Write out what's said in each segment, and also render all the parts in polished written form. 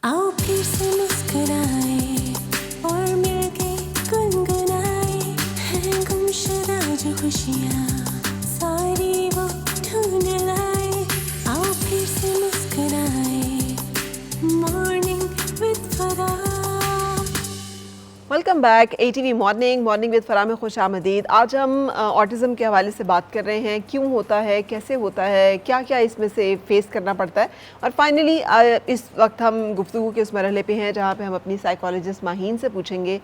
आओ फिर से मुस्कुराए और मिलके गुनगुनाए, हैं गुमशुदा जो खुशियाँ सारी वो ढूंढ लाए। आओ फिर से मुस्कुराए, मॉर्निंग विद फरा। Welcome back ATV morning with फरा में खुश आमदीद। आज हम ऑटिज़म के हवाले से बात कर रहे हैं, क्यों होता है, कैसे होता है, क्या क्या इसमें से फेस करना पड़ता है। और फाइनली इस वक्त हम गुफ्तगू के उस मरहले पे हैं जहाँ पे हम अपनी साइकोलॉजिस्ट माहीन से पूछेंगे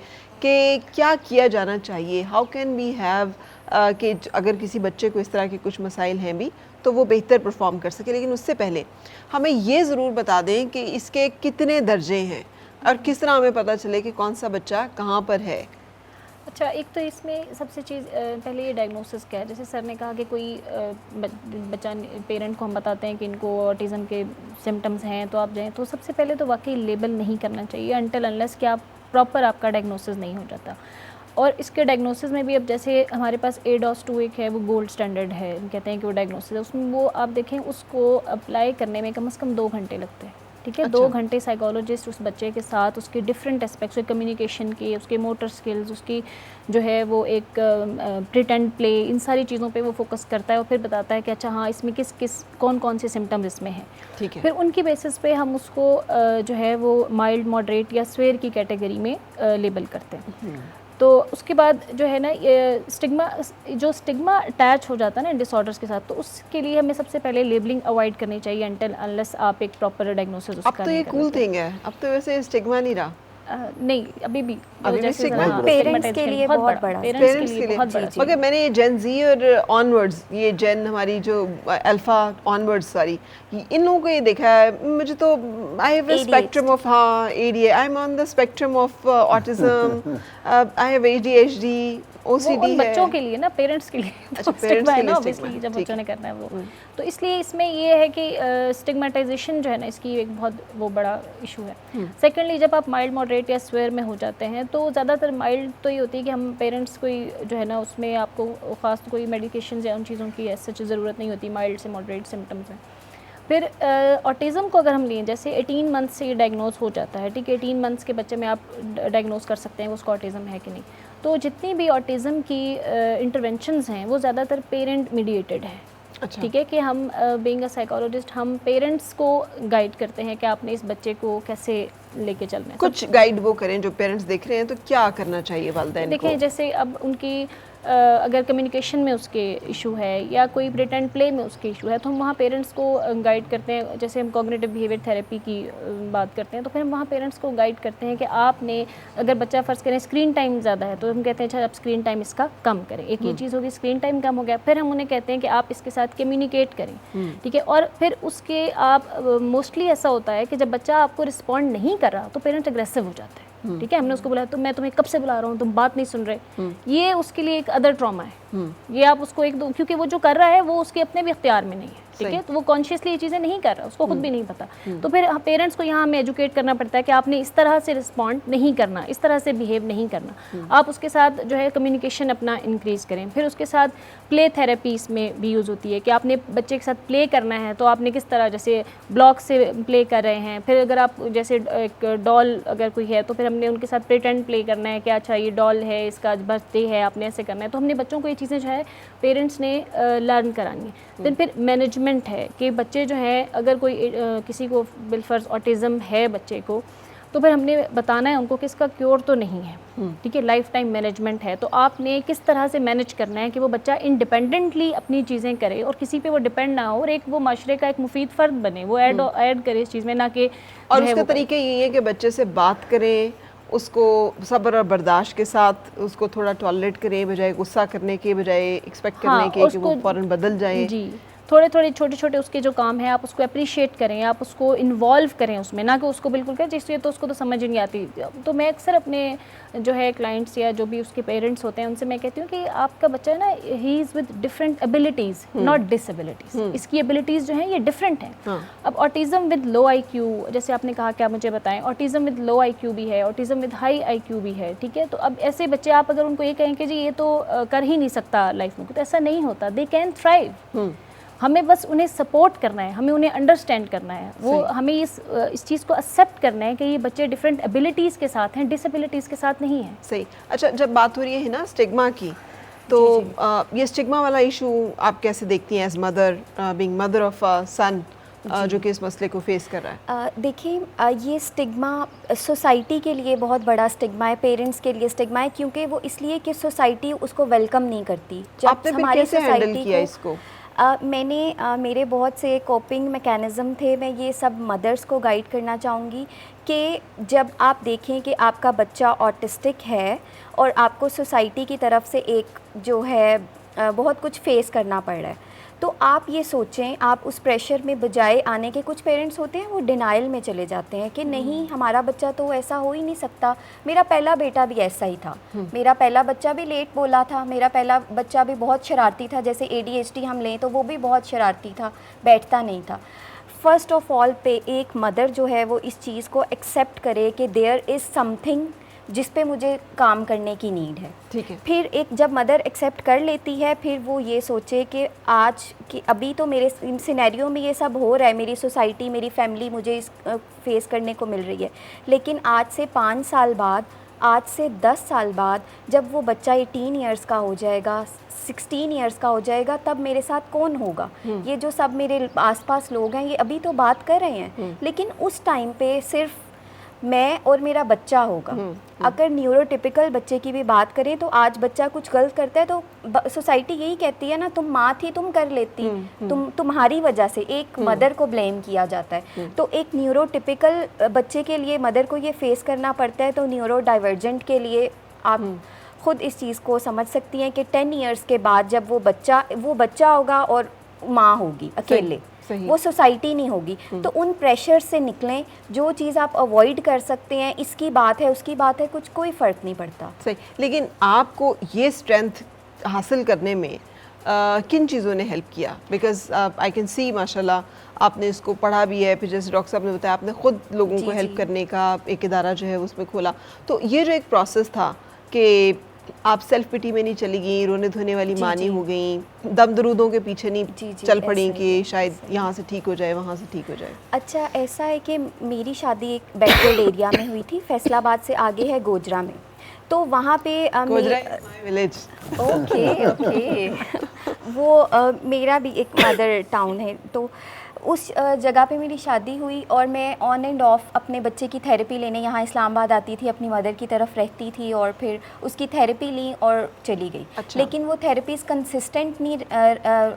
कि क्या किया जाना चाहिए, हाउ कैन वी हैव कि अगर किसी बच्चे को इस तरह के कुछ मसाइल हैं भी तो वो बेहतर परफॉर्म कर सके। लेकिन उससे पहले हमें ये ज़रूर बता दें कि इसके कितने दर्जे हैं और किस तरह हमें पता चले कि कौन सा बच्चा कहाँ पर है। अच्छा, एक तो इसमें सबसे चीज़ पहले ये डायग्नोसिस क्या है। जैसे सर ने कहा कि कोई बच्चा पेरेंट को हम बताते हैं कि इनको ऑटिज़म के सिम्टम्स हैं तो आप जाएं, तो सबसे पहले तो वाकई लेबल नहीं करना चाहिए अनटिल अनलेस कि आप प्रॉपर आपका डायग्नोसिस नहीं हो जाता। और इसके डायग्नोसिस में भी अब जैसे हमारे पास ADOS-2 एक है, वो गोल्ड स्टैंडर्ड है, कहते हैं कि वो डायग्नोसिस है। उसमें वो आप देखें उसको अप्लाई करने में कम से कम 2 घंटे लगते हैं। ठीक है, 2 घंटे साइकोलॉजिस्ट उस बच्चे के साथ उसके डिफरेंट एस्पेक्ट्स, कम्युनिकेशन के, उसके मोटर स्किल्स, उसकी जो है वो एक प्रिटेंड प्ले, इन सारी चीज़ों पे वो फोकस करता है और फिर बताता है कि अच्छा हाँ इसमें कौन कौन से सिम्टम्स इसमें हैं। ठीक है, फिर उनकी बेसिस पे हम उसको जो है वो माइल्ड, मॉडरेट या स्वेयर की कैटेगरी में लेबल करते हैं। तो उसके बाद जो है ना ये स्टिग्मा अटैच हो जाता है ना इन डिसऑर्डर्स के साथ, तो उसके लिए हमें सबसे पहले लेबलिंग अवॉइड करनी चाहिए अनटिल अनलेस आप एक प्रॉपर डायग्नोसिस उसका। अब तो ये कूल थिंग है, अब तो वैसे स्टिग्मा नहीं रहा। नहीं, अभी भी पेरेंट्स के लिए बहुत बड़ा, पेरेंट्स के लिए बहुत बड़ा। मगर मैंने ये जेन जी और ऑनवर्ड्स, ये जेन हमारी जो अल्फा ऑनवर्ड्स सारी, इन लोगों को ये देखा है। मुझे तो I have a spectrum of, हाँ ADA, I am on the spectrum of autism, I have ADHD, OCD है। बच्चों के लिए ना, पेरेंट्स के लिए अच्छा, पेरेंट्स के लिए ऑब्वियसली जब बच्चों ने करना है वो, तो इसलिए इसमें ये है कि स्टिग्मेटाइजेशन जो है ना इसकी एक बहुत वो बड़ा इशू है। सेकेंडली, जब आप माइल्ड, मॉडरेट या स्वेयर में हो जाते हैं तो ज़्यादातर माइल्ड तो ये होती है कि हम पेरेंट्स कोई जो है ना उसमें आपको ख़ास कोई मेडिकेशन या उन चीज़ों की ऐसी ज़रूरत नहीं होती, माइल्ड से मॉडरेट सिम्टम्स हैं। फिर ऑटिज़म को अगर हम लें, जैसे 18 मंथ्स से ये डायग्नोज हो जाता है। ठीक है, 18 मंथ्स के बच्चे में आप डायग्नोज कर सकते हैं उसको ऑटिज़म है कि नहीं। तो जितनी भी ऑटिज़म की इंटरवेंशंस हैं वो ज़्यादातर पेरेंट मीडिएटेड है। अच्छा। ठीक है, कि हम बीइंग अ साइकोलॉजिस्ट हम पेरेंट्स को गाइड करते हैं कि आपने इस बच्चे को कैसे लेके चलना है। कुछ गाइड वो करें जो पेरेंट्स देख रहे हैं, तो क्या करना चाहिए वालिदैन को? देखें, जैसे अब उनकी अगर कम्युनिकेशन में उसके इशू है या कोई प्रिटेंड प्ले में उसके इशू है तो हम वहाँ पेरेंट्स को गाइड करते हैं। जैसे हम कॉग्निटिव बिहेवियर थेरेपी की बात करते हैं तो फिर हम वहाँ पेरेंट्स को गाइड करते हैं कि आपने, अगर बच्चा फ़र्ज़ करें स्क्रीन टाइम ज़्यादा है तो हम कहते हैं अच्छा आप स्क्रीन टाइम इसका कम करें। एक ये चीज़ होगी, स्क्रीन टाइम कम हो गया, फिर हम उन्हें कहते हैं कि आप इसके साथ कम्युनिकेट करें। ठीक है, और फिर उसके आप मोस्टली ऐसा होता है कि जब बच्चा आपको रिस्पॉन्ड नहीं कर रहा तो पेरेंट अग्रेसिव हो जाते हैं। ठीक है, हमने उसको बोला तो मैं तुम्हें कब से बुला रहा हूँ, तुम बात नहीं सुन रहे। ये उसके लिए एक अदर ट्रॉमा है। ये आप उसको क्योंकि वो जो कर रहा है वो उसके अपने भी इख्तियार में नहीं है। ठीक है, तो वो कॉन्शियसली ये चीज़ें नहीं कर रहा, उसको खुद भी नहीं पता। तो फिर पेरेंट्स को यहाँ हमें एजुकेट करना पड़ता है कि आपने इस तरह से रिस्पॉन्ड नहीं करना, इस तरह से बिहेव नहीं करना। आप उसके साथ जो है कम्युनिकेशन अपना इंक्रीज़ करें। फिर उसके साथ प्ले थेरेपी इसमें भी यूज़ होती है कि आपने बच्चे के साथ प्ले करना है तो आपने किस तरह, जैसे ब्लॉक से प्ले कर रहे हैं, फिर अगर आप जैसे एक डॉल अगर कोई है तो फिर हमने उनके साथ प्रिटेंड प्ले करना है कि अच्छा ये डॉल है, इसका बर्थडे है, आपने ऐसे करना है। तो हमने बच्चों को ये चीज़ें जो है पेरेंट्स ने लर्न करानी है। देन फिर मैनेजमेंट है कि बच्चे जो हैं, अगर कोई किसी को बिलफर्ज ऑटिज़म है बच्चे को, तो फिर हमने बताना है उनको कि इसका क्योर तो नहीं है। ठीक है, लाइफ टाइम मैनेजमेंट है, तो आपने किस तरह से मैनेज करना है कि वो बच्चा इंडिपेंडेंटली अपनी चीज़ें करे और किसी पे वो डिपेंड ना हो और एक वो माशरे का एक मुफीद फ़र्द बने, वो ऐड करे इस चीज़ में, ना कि। और उसका तरीके ये है कि बच्चे से बात करें, उसको सब्र और बर्दाश्त के साथ उसको थोड़ा टॉलरेट करें, बजाय गुस्सा करने के, बजाय एक्सपेक्ट करने के कि वो फ़ौरन बदल जाए। जी, थोड़े थोड़े छोटे छोटे उसके जो काम है आप उसको अप्रिशिएट करें, आप उसको इन्वॉल्व करें उसमें, ना कि उसको बिल्कुल करें जिससे तो उसको तो समझ नहीं आती। तो मैं अक्सर अपने जो है क्लाइंट्स या जो भी उसके पेरेंट्स होते हैं उनसे मैं कहती हूँ कि आपका बच्चा है ना, he is with different abilities, not disabilities. इसकी एबिलिटीज़ जो हैं ये डिफरेंट हैं। अब ऑटिज़म विद लो IQ, जैसे आपने कहा कि आप मुझे बताएं, ऑटिज़म विद लो IQ भी है, ऑटिज़म विद हाई IQ भी है। ठीक है, तो अब ऐसे बच्चे आप अगर उनको ये कहें कि जी ये तो कर ही नहीं सकता लाइफ में, तो ऐसा नहीं होता। They can thrive. हमें बस उन्हें सपोर्ट करना है, हमें उन्हें अंडरस्टैंड करना है, वो हमें इस चीज़ को एक्सेप्ट करना है कि ये बच्चे डिफरेंट एबिलिटीज़ के साथ हैं, डिसेबिलिटीज़ के साथ नहीं हैं। सही। अच्छा, जब बात हो रही है ना स्टिग्मा की, तो ये स्टिग्मा वाला इशू आप कैसे देखती हैं as mother, being mother of a son जो कि इस मसले को फेस कर रहा है? देखिए, ये स्टिग्मा सोसाइटी के लिए बहुत बड़ा स्टिग्मा है, पेरेंट्स के लिए स्टिग्मा है, क्योंकि वो इसलिए कि सोसाइटी उसको वेलकम नहीं करती। जब आपने फिर कैसे हैंडल किया इसको? मैंने मेरे बहुत से कोपिंग मैकेनिज़्म थे। मैं ये सब मदर्स को गाइड करना चाहूँगी कि जब आप देखें कि आपका बच्चा ऑटिस्टिक है और आपको सोसाइटी की तरफ से एक जो है बहुत कुछ फेस करना पड़ रहा है, तो आप ये सोचें, आप उस प्रेशर में बजाय आने के, कुछ पेरेंट्स होते हैं वो डिनाइल में चले जाते हैं कि नहीं, हमारा बच्चा तो ऐसा हो ही नहीं सकता, मेरा पहला बेटा भी ऐसा ही था, मेरा पहला बच्चा भी लेट बोला था, मेरा पहला बच्चा भी बहुत शरारती था, जैसे ADHD हम लें तो वो भी बहुत शरारती था, बैठता नहीं था। फ़र्स्ट ऑफ ऑल पे एक मदर जो है वो इस चीज़ को एक्सेप्ट करे कि देयर इज़ समथिंग जिस पे मुझे काम करने की नीड है। ठीक है। फिर एक जब मदर एक्सेप्ट कर लेती है, फिर वो ये सोचे कि आज कि अभी तो मेरे सिनेरियो में ये सब हो रहा है, मेरी सोसाइटी, मेरी फैमिली मुझे इस फेस करने को मिल रही है, लेकिन आज से 5 साल बाद, आज से 10 साल बाद जब वो बच्चा 18 इयर्स का हो जाएगा, 16 इयर्स का हो जाएगा, तब मेरे साथ कौन होगा? ये जो सब मेरे आसपास लोग हैं ये अभी तो बात कर रहे हैं, लेकिन उस टाइम पे सिर्फ मैं और मेरा बच्चा होगा। अगर न्यूरोटिपिकल बच्चे की भी बात करें तो आज बच्चा कुछ गलत करता है तो सोसाइटी यही कहती है ना, तुम माँ थी, तुम कर लेती, तुम्हारी वजह से एक मदर को ब्लेम किया जाता है। तो एक न्यूरोटिपिकल बच्चे के लिए मदर को ये फेस करना पड़ता है, तो न्यूरो डाइवर्जेंट के लिए आप खुद इस चीज़ को समझ सकती हैं कि 10 इयर्स के बाद जब वो बच्चा होगा और माँ होगी अकेले, वो सोसाइटी नहीं होगी, तो उन प्रेशर से निकलें। जो चीज़ आप अवॉइड कर सकते हैं, इसकी बात है, उसकी बात है, कुछ कोई फ़र्क नहीं पड़ता। सही। लेकिन आपको ये स्ट्रेंथ हासिल करने में किन चीज़ों ने हेल्प किया? बिकॉज आई कैन सी माशाल्लाह आपने इसको पढ़ा भी है, फिर जैसे डॉक्टर साहब ने बताया आपने ख़ुद लोगों को हेल्प करने का एक इदारा जो है उसमें खोला, तो ये जो एक प्रोसेस था कि आप सेल्फ पिटी में नहीं चली गई, रोने धोने वाली माँ नहीं हो गई, दम दरूदों के पीछे नहीं चल पड़ी कि शायद यहाँ से ठीक हो जाए, वहाँ से ठीक हो जाए? अच्छा, ऐसा है कि मेरी शादी एक बैकवर्ड एरिया में हुई थी, फैसलाबाद से आगे है गोजरा में, तो वहाँ पे विलेज। ओके वो मेरा भी एक मदर टाउन है, तो उस जगह पे मेरी शादी हुई और मैं ऑन एंड ऑफ अपने बच्चे की थेरेपी लेने यहाँ इस्लामाबाद आती थी, अपनी मदर की तरफ रहती थी और फिर उसकी थेरेपी ली और चली गई। अच्छा। लेकिन वो थेरेपीज़ कंसिस्टेंट नहीं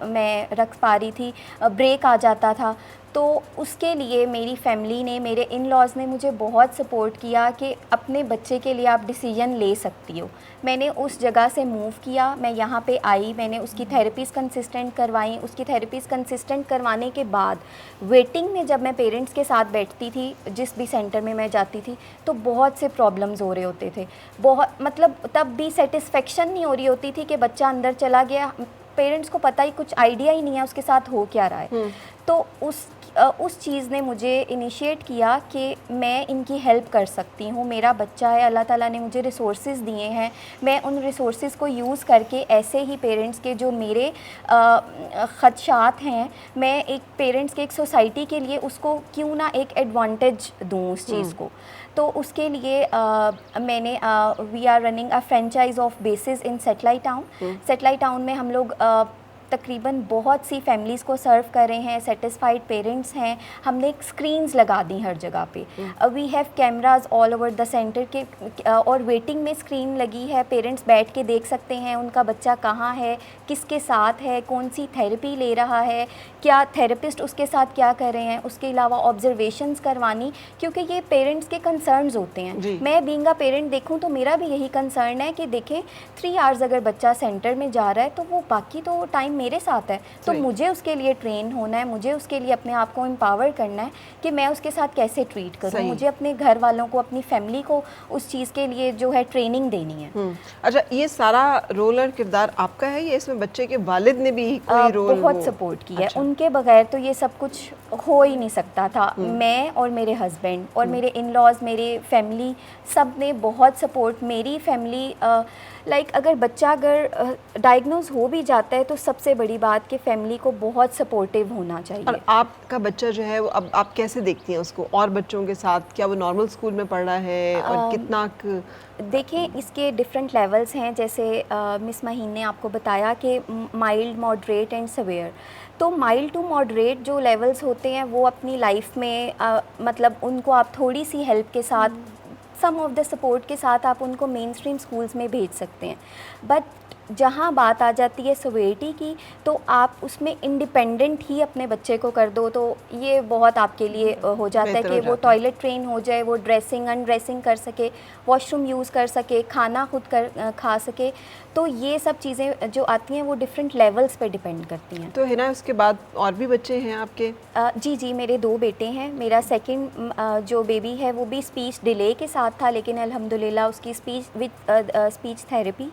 मैं रख पा रही थी, ब्रेक आ जाता था। तो उसके लिए मेरी फैमिली ने, मेरे इन लॉज़ ने मुझे बहुत सपोर्ट किया कि अपने बच्चे के लिए आप डिसीजन ले सकती हो। मैंने उस जगह से मूव किया, मैं यहाँ पे आई, मैंने उसकी थेरेपीज़ कंसिस्टेंट करवाई। उसकी थेरेपीज़ कंसिस्टेंट करवाने के बाद वेटिंग में जब मैं पेरेंट्स के साथ बैठती थी, जिस भी सेंटर में मैं जाती थी, तो बहुत से प्रॉब्लम्स हो रहे होते थे। बहुत मतलब तब भी सेटिस्फेक्शन नहीं हो रही होती थी कि बच्चा अंदर चला गया, पेरेंट्स को पता ही कुछ आइडिया ही नहीं है उसके साथ हो क्या रहा है। तो उस चीज़ ने मुझे इनिशिएट किया कि मैं इनकी हेल्प कर सकती हूँ। मेरा बच्चा है, अल्लाह ताला ने मुझे रिसोर्सेज दिए हैं, मैं उन रिसोर्सेज को यूज़ करके ऐसे ही पेरेंट्स के जो मेरे ख़दशात हैं, मैं एक पेरेंट्स के, एक सोसाइटी के लिए उसको क्यों ना एक एडवांटेज दूँ उस चीज़ को। तो उसके लिए मैंने we are running a franchise of basis in satellite town. Satellite town में हम लोग तकरीबन बहुत सी फैमिलीज़ को सर्व कर रहे हैं, सेटिस्फाइड पेरेंट्स हैं। हमने स्क्रीन्स लगा दी हर जगह पे, we have cameras all over the centre के, और वेटिंग में स्क्रीन लगी है, पेरेंट्स बैठ के देख सकते हैं उनका बच्चा कहाँ है, किसके साथ है, कौन सी थेरेपी ले रहा है, क्या थेरेपिस्ट उसके साथ क्या कर रहे हैं। उसके अलावा ऑब्जर्वेशंस करवानी, क्योंकि ये पेरेंट्स के कंसर्न्स होते हैं। मैं बीइंग अ पेरेंट देखूँ तो मेरा भी यही कंसर्न है कि देखें 3 आवर्स अगर बच्चा सेंटर में जा रहा है तो वो बाकी तो टाइम मेरे साथ है, तो मुझे उसके लिए ट्रेन होना है, मुझे उसके लिए अपने आप को एम्पावर करना है कि मैं उसके साथ कैसे ट्रीट करूँ। मुझे अपने घर वालों को, अपनी फैमिली को उस चीज़ के लिए जो है ट्रेनिंग देनी है। अच्छा, ये सारा रोल और किरदार आपका है या इसमें बच्चे के वालिद ने भी कोई रोल? बहुत सपोर्ट किया है, उनके बगैर तो ये सब कुछ हो ही नहीं सकता था। मैं और मेरे हस्बैंड और मेरे इन लॉज, मेरे फैमिली, सब ने बहुत सपोर्ट, मेरी फैमिली लाइक अगर बच्चा अगर डायग्नोज हो भी जाता है तो सबसे बड़ी बात कि फैमिली को बहुत सपोर्टिव होना चाहिए। और आपका बच्चा जो है वो अब आप कैसे देखती हैं उसको और बच्चों के साथ? क्या वो नॉर्मल स्कूल में पढ़ रहा है और कितना देखिए इसके डिफरेंट लेवल्स हैं, जैसे मिस महीन ने आपको बताया कि माइल्ड, मॉडरेट एंड सवेयर। तो माइल्ड टू मॉडरेट जो लेवल्स होते हैं वो अपनी लाइफ में मतलब उनको आप थोड़ी सी हेल्प के साथ, सम ऑफ द सपोर्ट के साथ आप उनको मेन स्ट्रीम स्कूल्स में भेज सकते हैं। बट जहाँ बात आ जाती है सवेरिटी की, तो आप उसमें इंडिपेंडेंट ही अपने बच्चे को कर दो, तो ये बहुत आपके लिए हो जाता है कि वो टॉयलेट ट्रेन हो जाए, वो ड्रेसिंग अनड्रेसिंग कर सके, वॉशरूम यूज़ कर सके, खाना खुद खा सके। तो ये सब चीज़ें जो आती हैं वो डिफरेंट लेवल्स पे डिपेंड करती हैं। तो हिना उसके बाद और भी बच्चे हैं आपके? जी, मेरे 2 बेटे हैं। मेरा सेकंड जो बेबी है वो भी स्पीच डिले के साथ था, लेकिन अल्हम्दुलिल्लाह उसकी स्पीच विद स्पीच थेरेपी,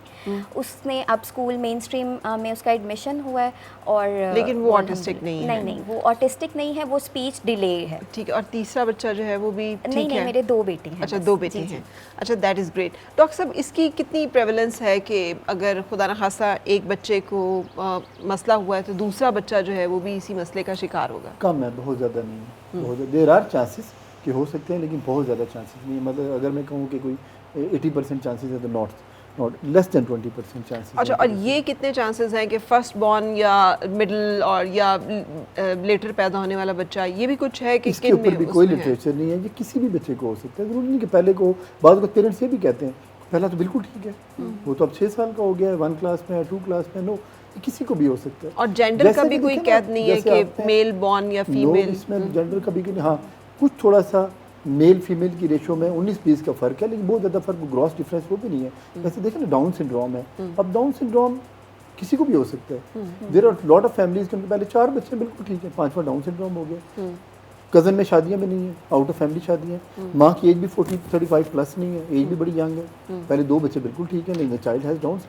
उसने अब स्कूल मेन स्ट्रीम में उसका एडमिशन हुआ है। और लेकिन वो ऑटिस्टिक नहीं है? नहीं, वो ऑटिस्टिक नहीं है, वो स्पीच डिले है। ठीक है। और तीसरा बच्चा जो है वो भी ठीक है? नहीं, मेरे 2 बेटे हैं। अच्छा, 2 बेटे हैं। अच्छा, दैट इज़ ग्रेट। डॉक्टर साहब, इसकी कितनी प्रेवलेंस है कि अगर खुदा न खासा एक बच्चे को मसला हुआ है तो दूसरा बच्चा जो है वो भी इसी मसले का शिकार होगा? कम है, बहुत ज़्यादा नहीं है। बहुत देर आर चांसेस कि हो सकते हैं, लेकिन बहुत ज़्यादा चांसेस नहीं है। मतलब अगर मैं कहूँ कि कोई 80% चांसेस है तो नॉट लेस देन 20% चांसेस। अच्छा, और ये कितने चांसेस हैं कि फर्स्ट बॉर्न या मिडिल और या लेटर पैदा होने वाला बच्चा, ये भी कुछ है कि इसके ऊपर भी कोई लिटरेचर नहीं है। ये किसी भी बच्चे को हो सकता है, ज़रूरी नहीं कि पहले को। बाद को पेरेंट्स ये भी कहते हैं पहला तो बिल्कुल ठीक है, वो तो अब 6 साल का हो गया है, 1 क्लास में है, 2 क्लास में, नो, किसी को भी हो सकता है। और जेंडर का भी कोई कैद नहीं है कि मेल बॉर्न या फीमेल? इसमें जेंडर का भी, हाँ, कुछ थोड़ा सा मेल फीमेल की रेशो में 19-20 का फ़र्क है, लेकिन बहुत ज़्यादा फ़र्क, ग्रॉस डिफरेंस वो भी नहीं है। वैसे देखें ना, डाउन सिंड्रोम है, अब डाउन सिंड्रोम किसी को भी हो सकता है। There are lot of families के पहले 4 बच्चे बिल्कुल ठीक है, 5वां डाउन सिंड्रोम हो गया। कज़न में शादियां भी नहीं है, आउट ऑफ फैमिली शादियां, माँ की एज भी 40-35 प्लस नहीं है, एज भी बड़ी यंग है, पहले 2 बच्चे बिल्कुल ठीक है, लेकिन चाइल्ड हैज़ डाउन।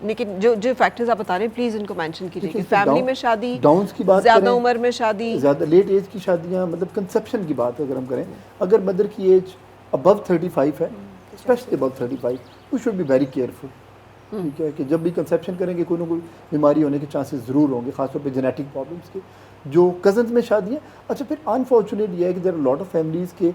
लेकिन जो फैक्टर्स आप बता रहे हैं प्लीज इनको मेंशन कीजिए कि फैमिली में शादी, डाउन्स की बात, ज़्यादा उम्र में शादी, ज़्यादा लेट एज की शादियाँ, मतलब कंसेप्शन की बात अगर हम करें, अगर मदर की एज अबव 35 है, specially above 35, we should be very careful. ठीक है कि जब भी कंसेप्शन करेंगे कोई ना कोई बीमारी होने के चांसेस ज़रूर होंगे, खासतौर पे जेनेटिक प्रॉब्लम्स के। जो कज़न्स में शादी है, अच्छा, फिर अनफॉर्चुनेट ये है कि there are lot of families के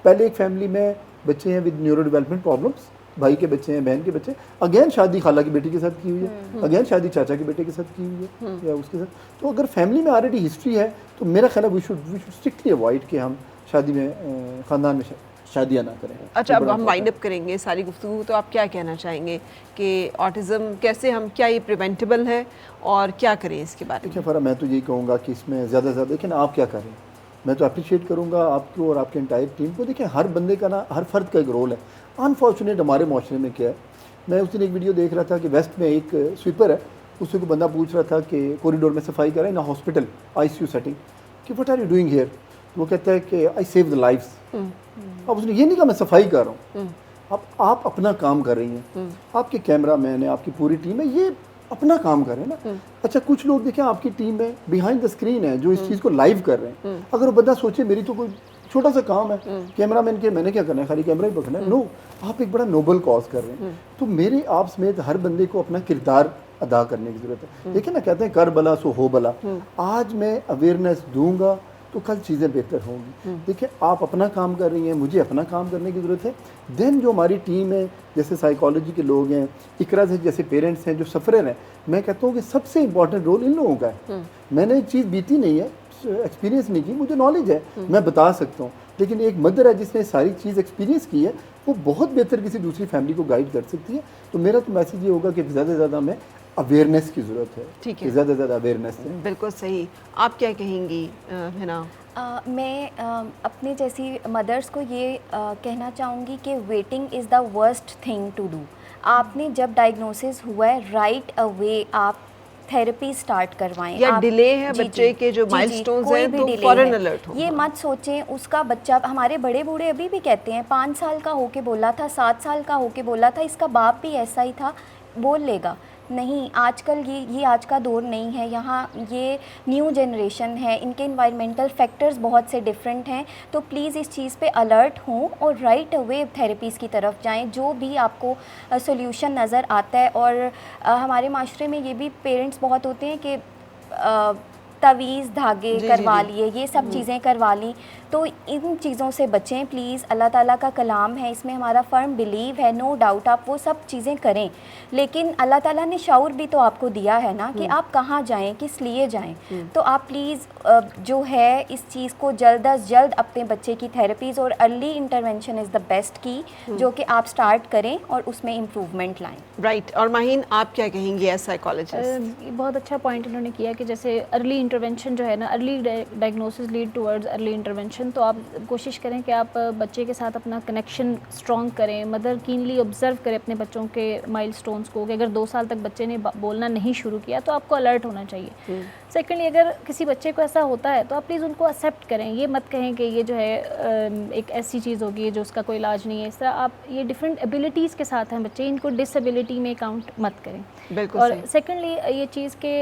पहले एक फैमिली में बच्चे हैं विद न्यूरो डेवलपमेंट प्रॉब्लम्स, भाई के बच्चे हैं, बहन के बच्चे, अगेन शादी खाला की बेटी के साथ की हुई है, अगेन शादी चाचा के बेटे के साथ की हुई है या उसके साथ। तो अगर फैमिली में ऑलरेडी हिस्ट्री है तो मेरा ख्याल है वी शुड स्ट्रिक्टली अवॉइड कि हम शादी में ख़ानदान में शादियाँ ना करें। अच्छा, अब हम वाइंड अप करेंगे सारी गुफ्तगू, तो आप क्या कहना चाहेंगे कि ऑटिज़म कैसे हम, क्या ये प्रिवेंटेबल है और क्या करें इसके बारे में? देखिए फ़रा, मैं तो यही कहूँगा कि इसमें ज़्यादा से ज़्यादा देखिए ना आप क्या करें। मैं तो अप्रिशिएट करूँगा आपको और आपके एंटायर टीम को। देखिए हर बंदे का ना, हर फ़र्द का एक रोल है। अनफॉर्चुनेट हमारे माशरे में क्या है, मैं उस दिन एक वीडियो देख रहा था कि वेस्ट में एक स्वीपर है, उससे कोई बंदा पूछ रहा था कि कॉरिडोर में सफाई कर रहे हैं ना, हॉस्पिटल ICU सेटिंग, कि what are you doing here? तो वो कहता है कि आई सेव द लाइव्स। अब उसने ये नहीं कहा मैं सफाई कर रहा हूँ। अब आप अपना काम कर रही हैं, आपके कैमरा मैन है, आपकी पूरी टीम है, ये अपना काम कर रहे हैं ना। अच्छा, कुछ लोग देखें आपकी टीम में बिहाइंड द स्क्रीन है जो इस चीज़ को लाइव कर रहे हैं। अगर वो बंदा सोचे मेरी तो कोई छोटा सा काम है, कैमरा मैन के मैंने क्या करना है, खाली कैमरा ही पकड़ना है, नो, आप एक बड़ा नोबल कॉज कर रहे हैं। तो मेरे आप समेत हर बंदे को अपना किरदार अदा करने की ज़रूरत है। देखिए ना, कहते हैं कर भला सो हो भला। आज मैं अवेयरनेस दूंगा तो कल चीज़ें बेहतर होंगी। देखिए आप अपना काम कर रही हैं, मुझे अपना काम करने की ज़रूरत है। देन जो हमारी टीम है, जैसे साइकोलॉजी के लोग हैं, इकरा से जैसे पेरेंट्स हैं जो सफ़रर हैं, मैं कहता हूँ कि सबसे इम्पॉर्टेंट रोल इन लोगों का है। मैंने एक चीज़ बीती नहीं है, एक्सपीरियंस नहीं की, मुझे नॉलेज है, मैं बता सकता हूँ, लेकिन एक मदर है जिसने सारी चीज़ एक्सपीरियंस की है, वो बहुत बेहतर किसी दूसरी फैमिली को गाइड कर सकती है। तो मेरा तो मैसेज ये होगा कि ज़्यादा से ज़्यादा हमें अवेयरनेस की ज़रूरत है। ठीक है, ज़्यादा से ज़्यादा अवेयरनेस है। बिल्कुल सही। आप क्या कहेंगी हिना? मैं अपने जैसी मदर्स को ये कहना चाहूँगी कि waiting is the worst thing to do. आपने जब डायग्नोसिस हुआ है, राइट अवे आप थेरेपी स्टार्ट करवाएं। या डिले है बच्चे के जो माइलस्टोन्स हैं तो फौरन अलर्ट हो। ये मत सोचें उसका बच्चा, हमारे बड़े बूढ़े अभी भी कहते हैं 5 साल का होके बोला था, 7 साल का होके बोला था, इसका बाप भी ऐसा ही था, बोल लेगा। नहीं, आजकल ये आज का दौर नहीं है। यहाँ ये न्यू जनरेशन है, इनके इन्वायरमेंटल फैक्टर्स बहुत से डिफरेंट हैं। तो प्लीज़ इस चीज़ पे अलर्ट हों और राइट अवे थेरेपीज़ की तरफ जाएं, जो भी आपको सॉल्यूशन नज़र आता है। और हमारे माशरे में ये भी पेरेंट्स बहुत होते हैं कि तवीज़ धागे करवा लिए, ये सब चीज़ें करवा ली। तो इन चीज़ों से बचें प्लीज़। अल्लाह ताला का कलाम है, इसमें हमारा फर्म बिलीव है, नो डाउट आप वो सब चीज़ें करें। लेकिन अल्लाह ताला ने शऊर भी तो आपको दिया है ना कि आप कहाँ जाएं, किस लिए जाएं। तो आप प्लीज़ जो है इस चीज़ को जल्द अज जल्द अपने बच्चे की थेरेपीज़ और early intervention is the best की, जो कि आप स्टार्ट करें और उसमें इम्प्रूवमेंट लाएँ। राइट। और माहीन, आप क्या कहेंगी एज साइकोलॉजिस्ट? बहुत अच्छा पॉइंट इन्होंने किया कि जैसे अर्ली इंटरवेंशन जो है ना, early diagnosis lead towards early intervention. तो आप कोशिश करें कि आप बच्चे के साथ अपना कनेक्शन स्ट्रॉन्ग करें। मदर कीनली ऑब्जर्व करें अपने बच्चों के माइलस्टोन्स को, कि अगर 2 साल तक बच्चे ने बोलना नहीं शुरू किया तो आपको अलर्ट होना चाहिए। सेकेंडली, अगर किसी बच्चे को ऐसा होता है तो आप प्लीज़ उनको एक्सेप्ट करें। ये मत कहें कि ये जो है एक ऐसी चीज़ होगी जो उसका कोई इलाज नहीं है। इस तरह आप, ये डिफरेंट एबिलिटीज़ के साथ हैं बच्चे, इनको डिसेबिलिटी में काउंट मत करें। बिल्कुल। और सेकेंडली ये चीज़ के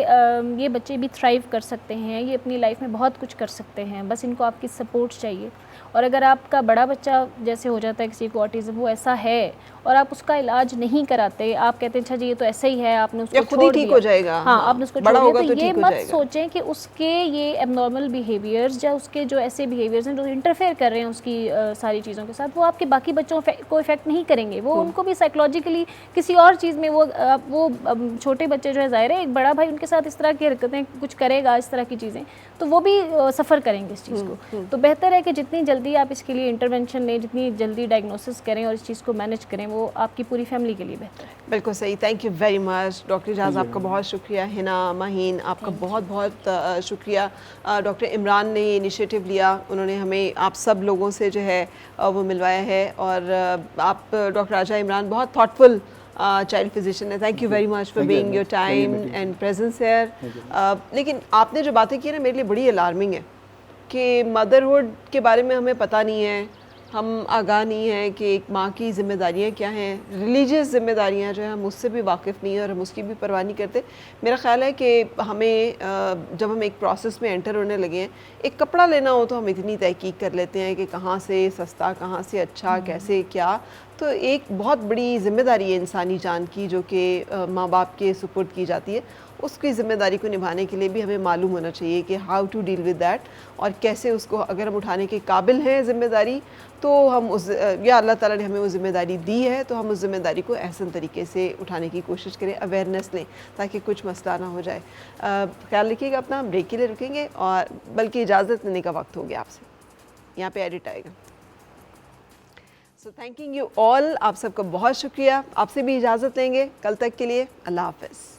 ये बच्चे भी थ्राइव कर सकते हैं, ये अपनी लाइफ में बहुत कुछ कर सकते हैं, बस इनको आपकी सपोर्ट चाहिए। और अगर आपका बड़ा बच्चा जैसे हो जाता है किसी को ऑटिज़म, वो ऐसा है और आप उसका इलाज नहीं कराते, आप कहते हैं अच्छा जी ये तो ऐसा ही है, आपने उसको छोड़ दिया, ठीक हो जाएगा। हाँ, आपने उसको बड़ा छोड़ होगा दिया, तो ये ठीक हो मत जाएगा। सोचें कि उसके ये एबनॉर्मल बिहेवियर्स या उसके जो ऐसे बिहेवियर्स हैं जो इंटरफेयर कर रहे हैं उसकी सारी चीज़ों के साथ, वो आपके बाकी बच्चों को इफेक्ट नहीं करेंगे। वो उनको भी साइकोलॉजिकली किसी और चीज़ में वो छोटे बच्चे जो है, ज़ाहिर है एक बड़ा भाई उनके साथ इस तरह की हरकतें कुछ करेगा, इस तरह की चीज़ें, तो वो भी सफ़र करेंगे इस चीज़ को। तो बेहतर है कि जितनी जल्दी आप इसके लिए इंटरवेंशन लें, जितनी जल्दी डायग्नोसिस करें और इस चीज़ को मैनेज करें, वो आपकी पूरी फैमिली के लिए बेहतर है। बिल्कुल सही। Thank you very much doctor Ejaz, आपका बहुत शुक्रिया। हिना, माहीन, आपका बहुत बहुत शुक्रिया। डॉक्टर इमरान ने ये इनिशिएटिव लिया, उन्होंने हमें आप सब लोगों से जो है वो मिलवाया है। और आप डॉक्टर राजा इमरान बहुत थॉटफुल चाइल्ड फिजिशियन है। Thank you very much for being your time and presence here. लेकिन आपने जो बातें की ना, मेरे लिए बड़ी अलार्मिंग है कि मदरहुड के बारे में हमें पता नहीं है, हम आगाह नहीं हैं कि एक माँ की ज़िम्मेदारियाँ क्या हैं, रिलीजियस ज़िम्मेदारियाँ जो हैं हम उससे भी वाकिफ़ नहीं है और हम उसकी भी परवाह नहीं करते। मेरा ख़्याल है कि हमें जब हम एक प्रोसेस में एंटर होने लगे हैं, एक कपड़ा लेना हो तो हम इतनी तहकीक कर लेते हैं कि कहाँ से सस्ता, कहाँ से अच्छा, कैसे क्या। तो एक बहुत बड़ी ज़िम्मेदारी है इंसानी जान की, जो कि माँ बाप के सुपुर्द की जाती है। उसकी ज़िम्मेदारी को निभाने के लिए भी हमें मालूम होना चाहिए कि how to deal with that, और कैसे उसको, अगर हम उठाने के काबिल हैं ज़िम्मेदारी, तो हम उस, या अल्लाह ताला ने हमें वो ज़िम्मेदारी दी है तो हम उस ज़िम्मेदारी को एहसन तरीके से उठाने की कोशिश करें, अवेयरनेस लें, ताकि कुछ मसला ना हो जाए। ख्याल रखिएगा अपना। ब्रेक के लिए रुकेंगे, और बल्कि इजाज़त लेने का वक्त हो गया आपसे। यहाँ पे एडिट आएगा। सो थैंकिंग यू ऑल, आप सबका बहुत शुक्रिया। आपसे भी इजाज़त लेंगे, कल तक के लिए अल्लाह हाफ़िज़।